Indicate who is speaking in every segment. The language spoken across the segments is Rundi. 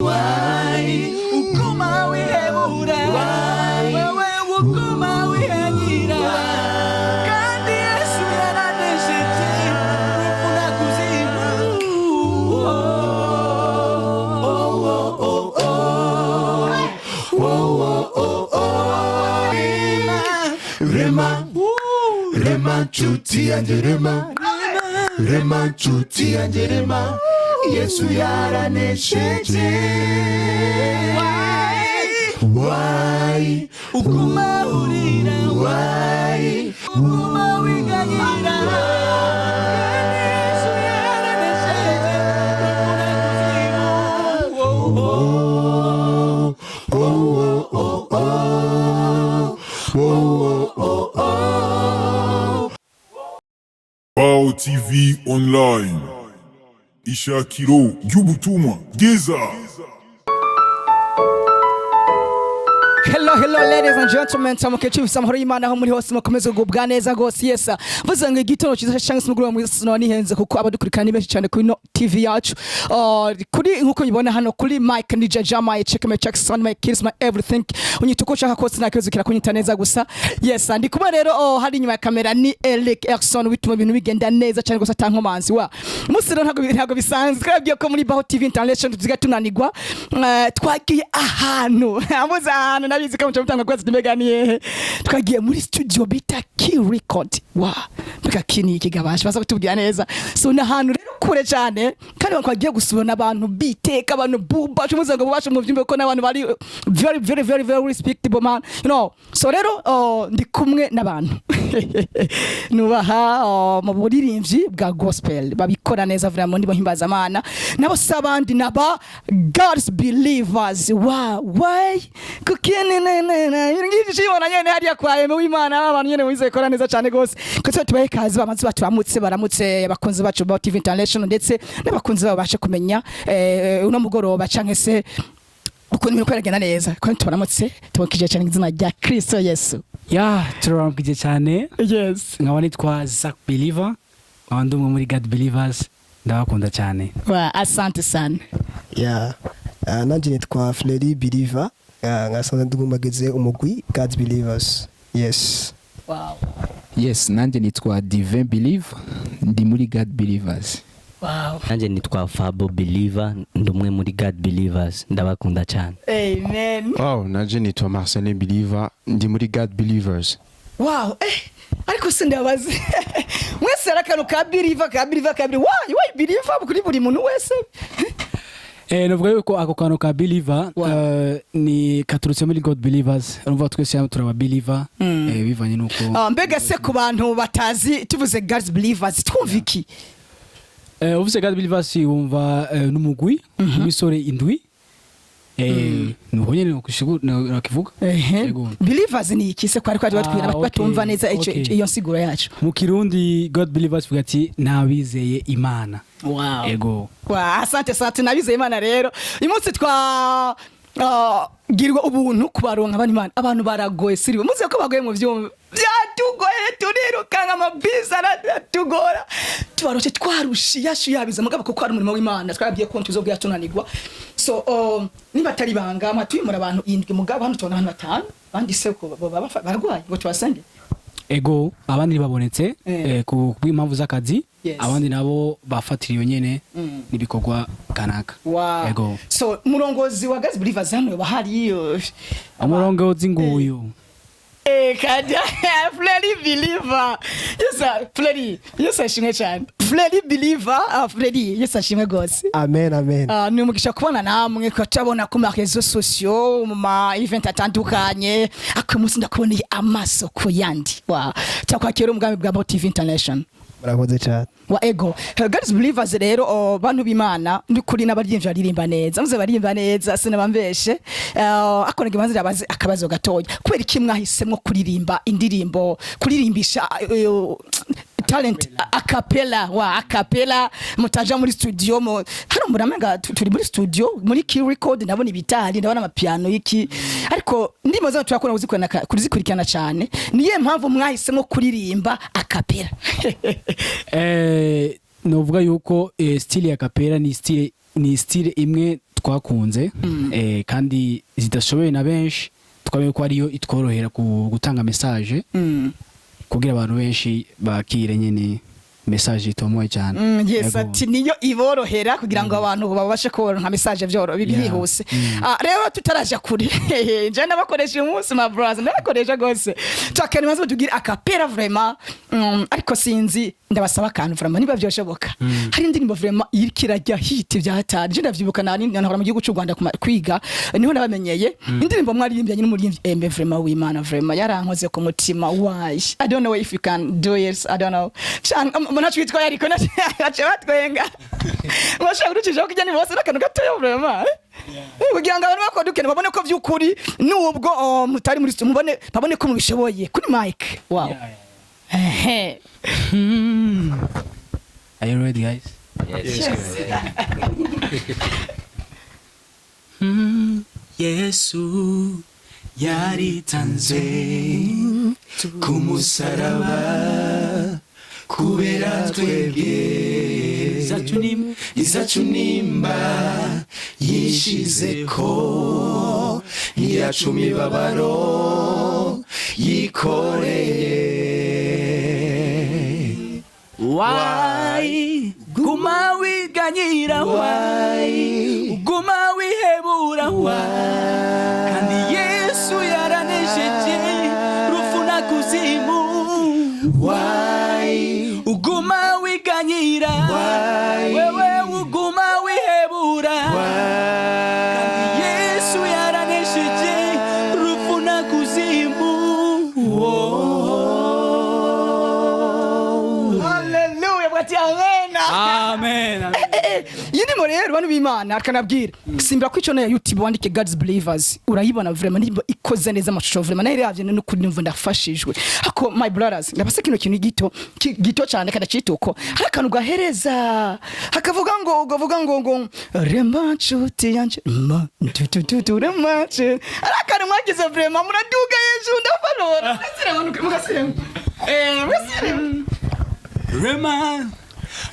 Speaker 1: Why ukuma wihebura wewe ukuma wihenyira kandi Yesu yaranesheje urupfu na kuzimu Rema chuti anjerema Rema chuti anjerema Yesu yaranesheje Why ukuma urira Why ukuma wiganyira Yesu yaranesheje
Speaker 2: BAHO TV online ishakiro ry'ubutumwa bwiza.
Speaker 3: Hello ladies and gentlemen, tamukechu bisamhoro y'Imana aho muri hose mukomeze kugubwa neza gose yesa. Vuze ngo igitondo cyiza cyangwa se muguru mu sino nihenze kuko abadukurikirana benshi cyane kuri no TV yacu. Kuri nkuko yibona hano kuri Mike ni Jama check my Jackson my kids my everything. Unyituko cyaka kose nakezukira kunyita neza gusa. Yes, ndi kuba rero hari nyuma ya kamera ni Eric Erikson wituma ibintu bigenda neza cyane gusa tankomanzi wa. Musiro ntago bisanzwe twabwiye ko muri BAHO TV International tuziga tunanigwa. Twagiye ahantu. Amuza ahantu nabizi ko mutanga kwezi nimeganiye. Twagiye muri studio bita Key Record. Wa. Bika kini ikigabasha baza kutubwira neza. So na ahantu rero kure cyane kandi bakwagiye gusubona abantu biteka abantu buba cyumuza ngo bubashe mu byimbe ko n'abantu bari very respectable man. You know. So rero ndi kumwe n'abantu. Nubaha mu buririmbyi bwa gospel babikora neza vraiment ndibo himbaza amana nabo sabandi naba God's Beleivers. Wow, why kukene ngije yibona nyene hariya kwa yeme w'Imana abantu nyene wizekora neza cyane gose ko tubaye kazi bamanzi bacu baramutse abakunzi bacu BAHO TV International ndetse n'abakunzi babo bashe kumenya uno mugoroba canke se uko nimero kwegena neza ko tubaramutse tubakije cyane izina rya Kristo Yesu.
Speaker 4: Ya turambije cyane.
Speaker 3: Yes,
Speaker 4: nkaba nitwa Zach Believer abandi umwe muri God Beleivers ndabakunda cyane.
Speaker 3: Wa asante sana.
Speaker 5: Ya nanje nitwa Fleri Believer ngasanzwe ndugumageze umugwi God Beleivers. Yes.
Speaker 3: Wow.
Speaker 6: Yes, nanje nitwa Divin Believer ndi muri God Beleivers.
Speaker 3: Wow.
Speaker 7: Nanje nitwa Fabo Believer ndumwe muri God Beleivers ndabakunda cyane.
Speaker 3: Amen.
Speaker 8: Wow, nanje nitwa Marcelin Believer ndi muri God Beleivers.
Speaker 3: Wow, ariko sindabaze. Mwese arakano ka Believer why Believer kuri buri muntu wese?
Speaker 4: Novuga yuko ako kano ka Believer ni katurutse muri God Beleivers. Urumva twese turaba Believer bivanye nuko
Speaker 3: mbega se ku bantu batazi tuvuze God's Beleivers twumviki.
Speaker 4: Uvuze God Beleivers wumva n'umugwi w'isore indwi nuko nyene nakivuga.
Speaker 3: Beleivers ni iki se kwari batwira batumva neza iyo nsiguro yacu.
Speaker 4: Mu Kirundi God Beleivers vuga ati nabizeye Imana.
Speaker 3: Wow.
Speaker 4: Ego.
Speaker 3: Wa asante nabizeye Imana rero. Uyu munsi twa girwa ubuntu kubaronka abandi Imana. Abantu baragoye siriwe. Muze ko bagoye mu vyumva. Byatugoye turiruka nk'amabisa tugora. Tubaroshe twarushi yabiza mugabo ko ari umurimo w'Imana. Twabwiye ko tuzobwiye tunanigwa. So niba tari banga amatwimura abantu indwi mugabo hano tubona abantu batanu bandi se ko baragwaye ngo tubasenge.
Speaker 4: Ego abandi babonetse ku bw'impamvu z'akazi.
Speaker 3: Yes.
Speaker 4: Abandi nabo bafatiriyo nyene nibikorwa kanaka.
Speaker 3: Wow. Ego. So murongozi wa God's Beleivers hano bahari
Speaker 4: umurongozi nguyu
Speaker 3: Kaja Fleri Believer. Fleri ashimwe cyane. Fleri Believer, Fleri ashimwe gose.
Speaker 5: Amen.
Speaker 3: Ni umugisha kubona namwe ko tabona ku ma réseaux sociaux mu ma event atandukanye akwe musi ndakuboneye amaso ko yandi. Wa cyakwakira umugambi bwa BAHO TV International.
Speaker 5: Murakoze cyane.
Speaker 3: Wa ego God's Beleivers rero bantu b'Imana ndi kuri n'abaryimvye aririmba neza muze barimba neza sinabambeshe akora gimanzi yabaze akabazo gatoya kubera iki mwahisemwe kuririmba indiririmbo kuririmbisha talent acapella mutaja muri studio hano muramenga turi muri studio muri Key Record ndabona ibitari ndabona amapiano yiki ariko ndimo zo turakora kuzikurikirana cyane niye mpamvu mwahisemwe kuririmba acapella.
Speaker 4: Novuga yuko style ya acapella ni style imwe twakunze kandi zidashoboye na benshi twabonye ko ariyo itworohera gutanga message kugira abantu benshi bakire nyene message itomoye cyane.
Speaker 3: Yes, ati niyo iborohera kugira ngo abantu babashe kuronka message byihuse. Rero tutaraje kuri je nabakoresha umunsi ma brothers nabakoresha gose takani maze tugira akapera vraiment ariko sinzi ndabasaba kantu vraiment niba byoshoboka hari indirimbo vraiment irikirajya hit byatari je ndavyibuka nahora mu gihugu cy'u Rwanda kwiga niho nabamenyeye indirimbo mwaririmbyanye n'umuririmbyi Embe vraiment w'Imana vraiment yarankoze ku mutima. Why I don't know if you can do it, I don't know mwana twitwa yariko nace batwenga mwashaka urucije kujya ni bose nakantu gatoyo vraiment kugira ngo abantu bakodukene babone ko byukuri nubwo mutari muri mubone babone ko mubishoboye kuri mic. Wow.
Speaker 4: Are you ready, guys?
Speaker 1: Yes. Yesu yaritanze kumusaraba kubera twebwe izacu nimba yishizeko iyacu mibabaro yikoreye. Why guma wiganyira, why guma wihebura, why kandi Yesu yaranesheje rufuna kuzimu. Why uguma wiganyira, why wewe uguma wihebura, why kandi Yesu yaranesheje rufuna kuzimu.
Speaker 3: Amen. Yini morero banu b'Imana akanabwira simbira kwico na YouTube wandike God's Believers urayibona vraiment nimba ikoze neza amashusho vraiment nayo yavye no kuri nimva ndafashijwe ako my brothers ndabase kino kintu gito cyane kada cituko harakantu gahereza hakavuga ngo remba nshuti yanje remba harakantu mwagize vraiment muraduga Yesu ndafalora mugasire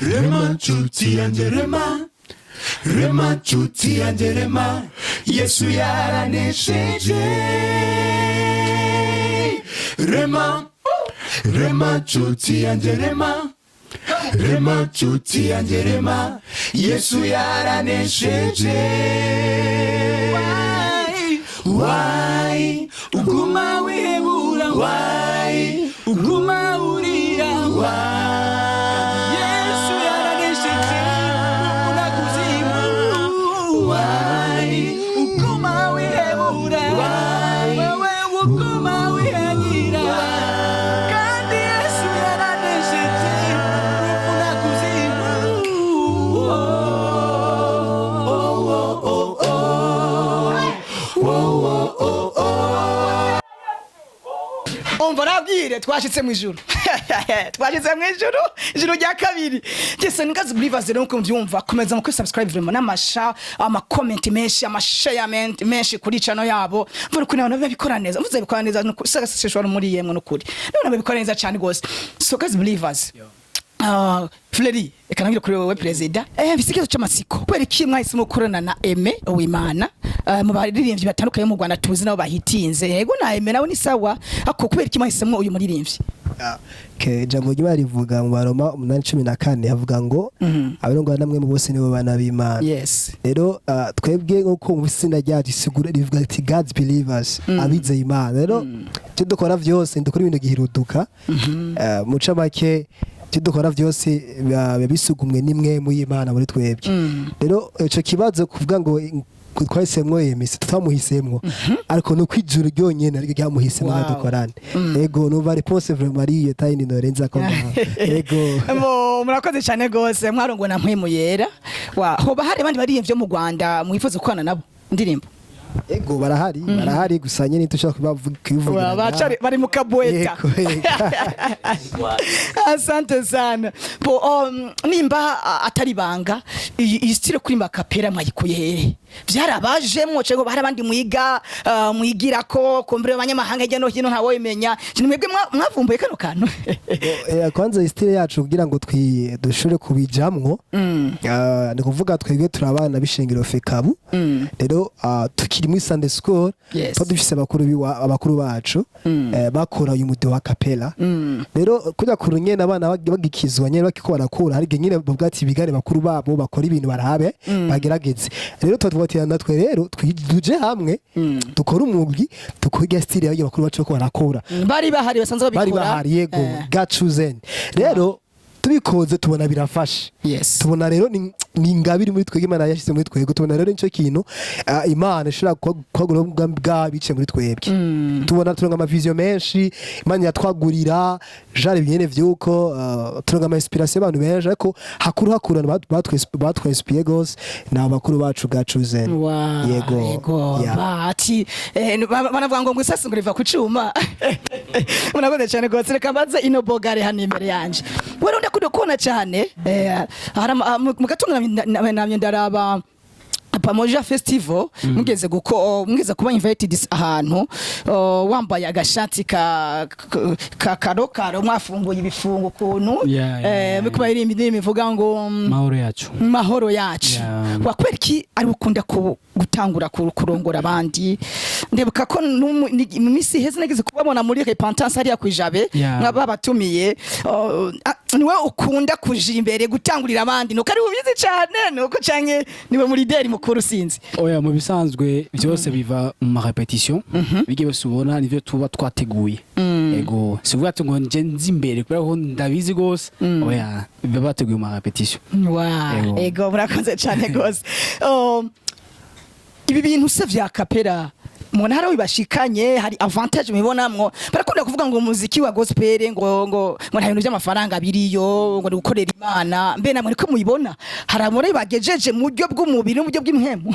Speaker 1: Rema nshuti yanje rema nshuti yanje rema Yesu yaranesheje. Rema nshuti yanje rema nshuti yanje rema Yesu yaranesheje. Why uguma wihebura, why uguma urira, why
Speaker 3: barabwire twashitse mu ijuru ijuru rya kabiri. Jese God's Believers rero uko mvyumva komeza mu subscribe vraiment n'amasha ama comment menshi ama share menshi kuri channel yabo mvuga ko nabantu babikora neza mvuze bikora neza sagaseshwa muri yemwe n'ukuri nabantu babikora neza cyane gose. So God's Believers Fleri ekanangira kuri wewe president bisikizo cy'amasiko kweri ki mwahise mukorana na Eme w'Imana mu baririmbyi batandukanye mu Rwanda tuzi nabo bahitinze yego na Eme nawe ni sawa ako kweri ki mwahise uyu muririmbyi.
Speaker 5: Jambo ry'Imana rivuga mu Baroma 8:14 havuga ngo abarongwa namwe mu bose nibo bana b'Imana.
Speaker 3: Yes.
Speaker 5: Rero twebwe nko mu sina ryacu sigura rivuga ati God's Believers abizeye Imana. Rero cyo dukora byose ndukora ibintu gihiruduka muca make dukora byose bisugumwe nimwe mu Imana muri twebwe. Rero ico kibazo kuvuga ngo twahisemwo Yemisi tutamuhisemwo ariko no kwijuru ryonyene ariko ryamuhisemwo dukorane. Ego numva réponse vraiment ari tayindi norenza ko ego
Speaker 3: murakoze cyane gose mwarongo na mpwemu yera hoba hari abandi bariyemvye mu Rwanda mwifuza kwana nabo ndirimbo.
Speaker 5: Ego barahari gusa nyene tushaka kubivuga
Speaker 3: bari mu kabweta. Asante sana nimba atari banga iyi style kurimba kapera mwayikuye hehe vyarabajemwo cego hari abandi mwiga mwigira ko kumbere abanyamahanga hirya no hino ntawo imenya mwebwe mwavumbuye kano kantu
Speaker 5: kwanza istile yacu kugira ngo dushobore kubijamwo ni kuvuga twebwe turabana bishingiro fekabu rero tukiri muri Sunday school dufise abakuru bacu bakora uyu mude wa kapela rero kujya kurunye abana bagikizwa nyene bakiko barakura hari nyene bavuga ati bigane bakuru babo bakora ibintu barabe bagerageze rero twavuga natwe rero twije hamwe dukora umwugi tukwiga style y'abakuru bakuru bacu ko barakora
Speaker 3: bari bahari basanzwe babikora
Speaker 5: bari bahari yego gacuzen rero tubikoze tubona birafashe tubona rero ni ingabiri muri twege Imana yashyize muri twego tubona rero nico kintu Imana ishobora kwagura bwa bice muri twebwe tubona turonga ama vision menshi Imana yatwagurira jare binyene vyuko turonga ama inspiration y'abantu benshi ariko hakurana batwespiye gose na bakuru bacu gacuzen
Speaker 3: yego bati banavuga ngo ngwisasi ngo riva ku cuma munakoze cyane gose reka mbaze ino bogare hano imbere yanje wari ndakudokona cyane mu gatunga namye ndaraba Pamoja Festival mugeze kuba invited ahantu wambaye agashati ka karokaro mwafunguye ibifungo kuntu bikuba iri indimi ivuga ngo mahoro yacu wakwereki ari ukunda gutangura kurongora abandi ndebuka ko mu misi heze nageze kubabona muri repentance hariya kwijabe nk'ababatumiye niwe ukunda kuja imbere gutangurira abandi nuko ari ubizi cyane nuko canke niwe muri deri mukuru sinzi
Speaker 4: oya mu bisanzwe byose biva mu repetition bigiye basubona nivyo tuba twateguye ego sivuga ati ngo nje nzi imbere kubera ko ndabizi gose oya biba bateguye mu repetition
Speaker 3: ego murakoze cyane gose ibi bintu se vya kapera mwana haro bibashikanye hari avantage mubonamwo barakunda kuvuga ngo umuziki wa gospel ngo nta bintu by'amafaranga biriyo ngo gukorera Imana mbe namwe ko muyibona hari amore bagejeje mu buryo bw'umubiri mu buryo bw'imhemu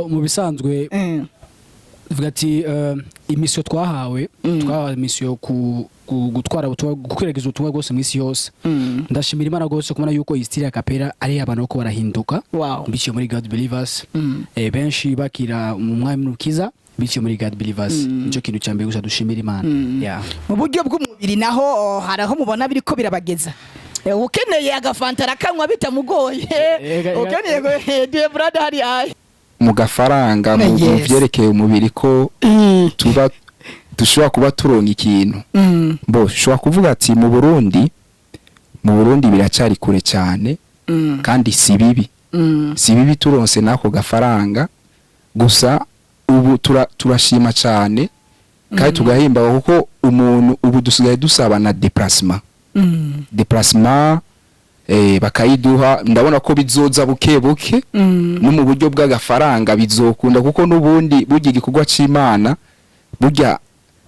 Speaker 4: mu bisanzwe vuga ati imisyo twahawe imisyo gutwara gukwiragiza ubutumwa bwose mu isi yose ndashimira Imana gose kubona yuko iyi style ya kapera ari abantu ko barahinduka biciye muri God Beleivers benshi bakira mu mwami rukiza biciye muri God Beleivers nico kintu cyambere gusa dushimira Imana
Speaker 3: mu buryo bw'umubiri naho haraho mubona biriko birabageza ukeneye agafantara kanwa bitamugoye ukeneye ngo dear brother hari ayi
Speaker 6: mu gafaranga mu byerekeye umubiri ko tuba dushobora kuba turonka ikintu ushobora kuvuga ati mu Burundi biracari kure cyane kandi si bibi turonse nako gafaranga gusa ubu turashima cyane kandi tugahimba kuko umuntu ubu dusigaye dusaba na déplacement bakayiduha ndabona ko bizoza buke no mu buryo bw'agafaranga bizokunda kuko nubundi burya igikorwa c'Imana burya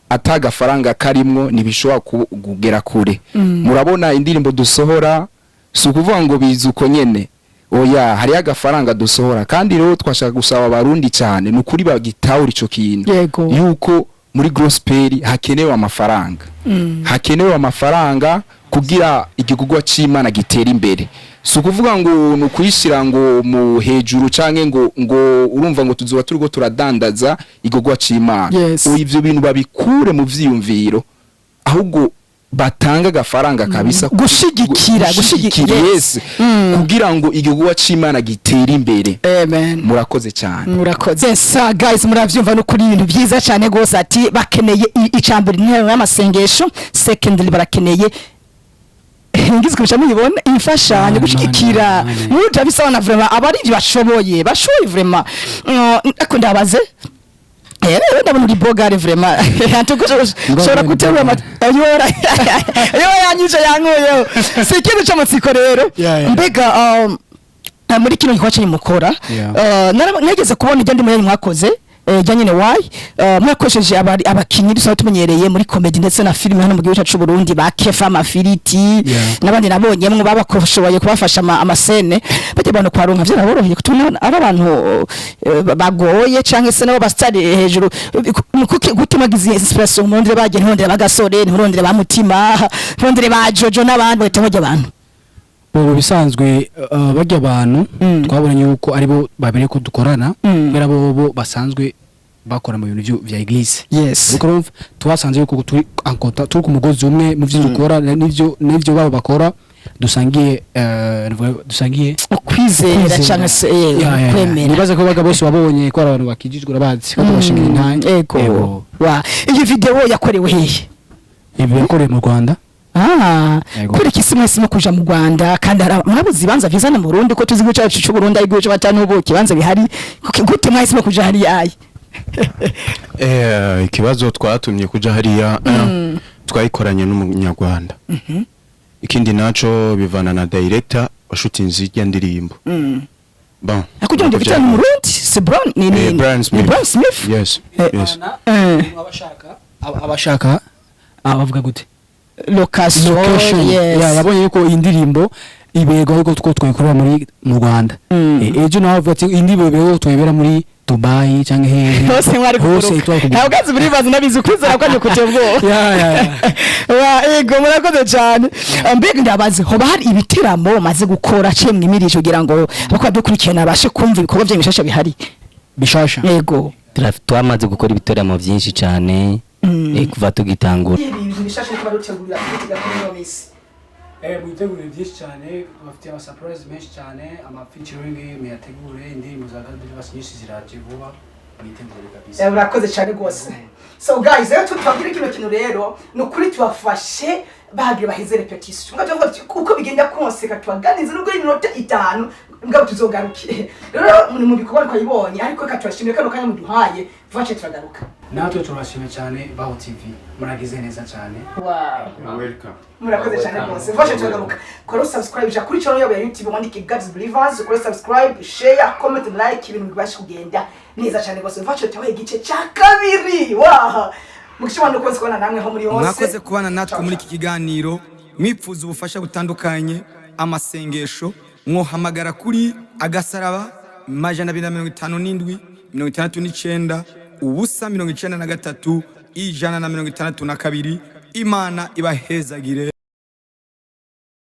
Speaker 6: atagafaranga karimwo nibishobora kugera kure murabona indirimbo dusohora sukuvuga ngo bizuko nyene oya hari agafaranga dusohora kandi rero twashaka gusaba abarundi cyane nukuri bagitawura ico kintu yuko muri gospel hakenewe amafaranga kugira igikorwa c'Imana gitera imbere sukuvuga ngo nukuyishira ngo mu hejuru canke ngo urumva ngo tuzoba turiko turadandaza igikorwa c'Imana ivyo bintu babikure mu vyiyumviro ahubwo batanga agafaranga kabisa
Speaker 3: gushigikira
Speaker 6: kugira ngo igikorwa c'Imana gitera imbere murakoze cyane
Speaker 3: murakoze guys muravyumva no kuri ibintu byiza cyane gose ati bakeneye icambere n'amasengesho secondly barakeneye ngizwe cyane mubibona imfashanyo gushikira muruta bisabana vraiment abari bashoboye vraiment akondabaze ndabona uri bogare vraiment shora guterura ayora yanyuje yankoyeho si ikintu cy'amatsiko rero mbega muri kino gikorwa cyanyu mukora nageze kubona ibyo ndimo mwakoze janyine why mwakoresheje abakinyi dusa tumenyereye muri comedy ndetse na film hano mu gihugu cyacu Burundi ba Kefa Mafiriti nabandi nabonye mwe babakoshoboye kubafasha amasene bajye abantu kwaronka byo naboroheye kutuna ari abantu bagoye canke se nabo bastari hejuru gutimagiza inspiration mu ndire baje ntondere bagasore ntondere ba mutima ntondere ba Jojo nabandi batahoje abantu
Speaker 4: Bo bisanzwe bajya abantu twabonye yuko aribo babere ko dukorana kubera bo basanzwe bakora mu bintu vya Eglise.
Speaker 3: Yes.
Speaker 4: Uko twasanze yuko turi ankota turi ku mugozi umwe mu byo dukora n'ivyo babo bakora dusangiye
Speaker 3: kwizera cyangwa se kwemera.
Speaker 4: Nibaza ko baga bose babonye ko abantu bakijijwe rabazi ko bashingira intanga.
Speaker 3: Ego. Wa iyi video yakorewe hehe?
Speaker 4: Ibi yakorewe mu Rwanda.
Speaker 3: Kuri kisi mwese kuja mu Rwanda kandi murabuzi banza vyizana mu Burundi ko tuzi guca cy'u Burundi ari guca batanu bo kibanza bihari gute mwese kuja hari yayi.
Speaker 8: Ikibazo twatumye kuja hariya twayikoranye n'umunyarwanda. Ikindi naco bivana na director washutinze irya ndirimbo. Bon.
Speaker 3: Akugira ngo bitane mu Burundi, c'est Brown ni
Speaker 8: Brian Smith. Yes.
Speaker 4: Abashaka abavuga gute?
Speaker 3: Location.
Speaker 4: Yabonye yuko indirimbo ibego yuko twayikorera mu Rwanda. Ejo nawe avuga ati indirimbo twibera muri Dubai cyangwa hehe
Speaker 3: hose mwari kuruka ntabwo azi Beleivers nabizi kwizera kwanye kutebwo ego murakoze cyane mbega ndabazi hoba hari ibitiramo maze gukora cemwe imirije kugira ngo bakwa dukurikirana abashe kumva ibikorwa by'imishasha bihari
Speaker 4: bishasha
Speaker 7: ego twamaze gukora ibitaramo byinshi cyane kuva tugitangura
Speaker 3: ibintu bishasha kuba rutegurira kwiga kuri no misi
Speaker 4: mwitegure byinshi cyane bafite ama surprise menshi cyane ama featuring meyategure indirimbo za Beleivers nyinshi ziraje vuba mwitegure kabisa
Speaker 3: urakoze cyane gose so guys rero tutwabwira kino kintu rero no kuri tubafashe bahagira baheze repetition ngavuga uko bigenda kose katwaganize nubwo iminota 5 ngabo tuzogarukire rero mu bikorwa twayibonye ariko katwashimye kano kanya muduhaye vache turagaruka
Speaker 4: natwe turashimye cyane BAHO TV muragize neza cyane
Speaker 3: wow
Speaker 8: Welcome.
Speaker 3: murakoze cyane rwose vache turagaruka kora subscribe ja kuri channel ya YouTube wandike Beleivers kora subscribe share comment like ibintu bibashi kugenda neza cyane rwose vache tawe gice cya kabiri wow mukishobora no kubona namwe ho muri hose
Speaker 1: mwakoze kubana natwe muri iki kiganiro mwipfuza ubufasha butandukanye amasengesho mwohamagara kuri agasaraba 257 69 ubusa 93 162 Imana ibahezagire.